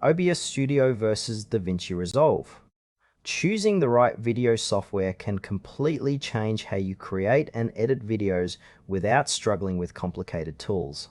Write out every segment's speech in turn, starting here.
OBS Studio versus DaVinci Resolve. Choosing the right video software can completely change how you create and edit videos without struggling with complicated tools.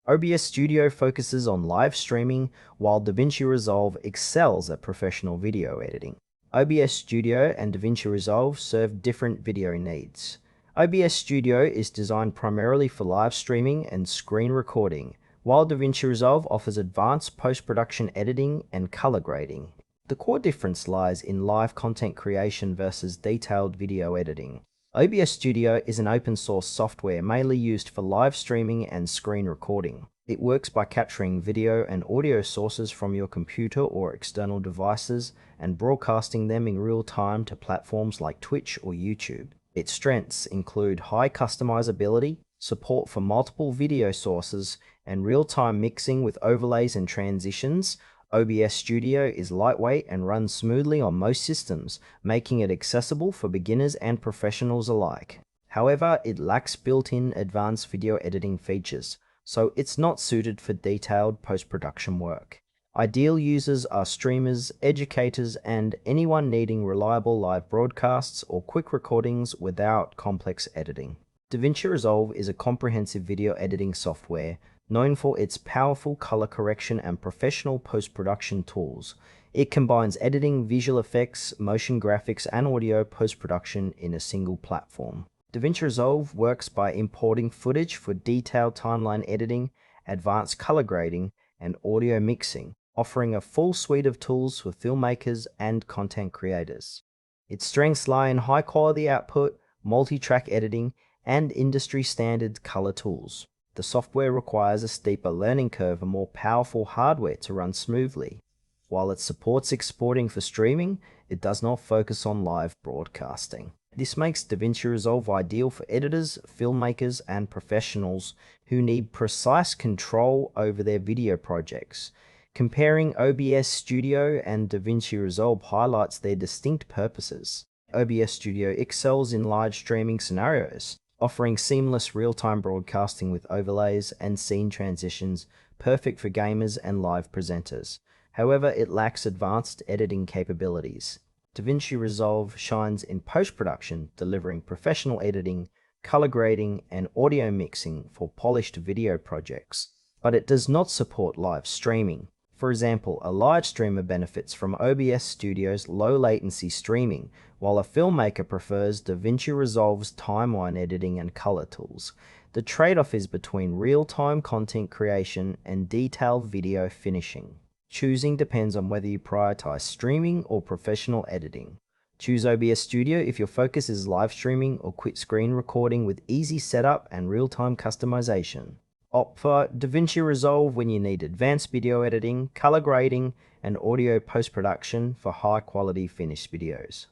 OBS Studio focuses on live streaming, while DaVinci Resolve excels at professional video editing. OBS Studio and DaVinci Resolve serve different video needs. OBS Studio is designed primarily for live streaming and screen recording, while DaVinci Resolve offers advanced post-production editing and color grading. The core difference lies in live content creation versus detailed video editing. OBS Studio is an open source software mainly used for live streaming and screen recording. It works by capturing video and audio sources from your computer or external devices and broadcasting them in real time to platforms like Twitch or YouTube. Its strengths include high customizability, support for multiple video sources, and real-time mixing with overlays and transitions. OBS Studio is lightweight and runs smoothly on most systems, making it accessible for beginners and professionals alike. However, it lacks built-in advanced video editing features, so it's not suited for detailed post-production work. Ideal users are streamers, educators, and anyone needing reliable live broadcasts or quick recordings without complex editing. DaVinci Resolve is a comprehensive video editing software known for its powerful color correction and professional post-production tools. It combines editing, visual effects, motion graphics, and audio post-production in a single platform. DaVinci Resolve works by importing footage for detailed timeline editing, advanced color grading, and audio mixing, offering a full suite of tools for filmmakers and content creators. Its strengths lie in high-quality output, multi-track editing, and industry-standard color tools. The software requires a steeper learning curve and more powerful hardware to run smoothly. While it supports exporting for streaming, it does not focus on live broadcasting. This makes DaVinci Resolve ideal for editors, filmmakers, and professionals who need precise control over their video projects. Comparing OBS Studio and DaVinci Resolve highlights their distinct purposes. OBS Studio excels in live streaming scenarios, offering seamless real-time broadcasting with overlays and scene transitions, perfect for gamers and live presenters. However, it lacks advanced editing capabilities. DaVinci Resolve shines in post-production, delivering professional editing, color grading, and audio mixing for polished video projects. But it does not support live streaming. For example, a live streamer benefits from OBS Studio's low latency streaming, while a filmmaker prefers DaVinci Resolve's timeline editing and color tools. The trade-off is between real-time content creation and detailed video finishing. Choosing depends on whether you prioritize streaming or professional editing. Choose OBS Studio if your focus is live streaming or quick screen recording with easy setup and real-time customization. Opt for DaVinci Resolve when you need advanced video editing, color grading, and audio post-production for high-quality finished videos.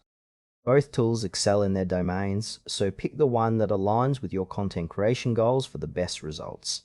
Both tools excel in their domains, so pick the one that aligns with your content creation goals for the best results.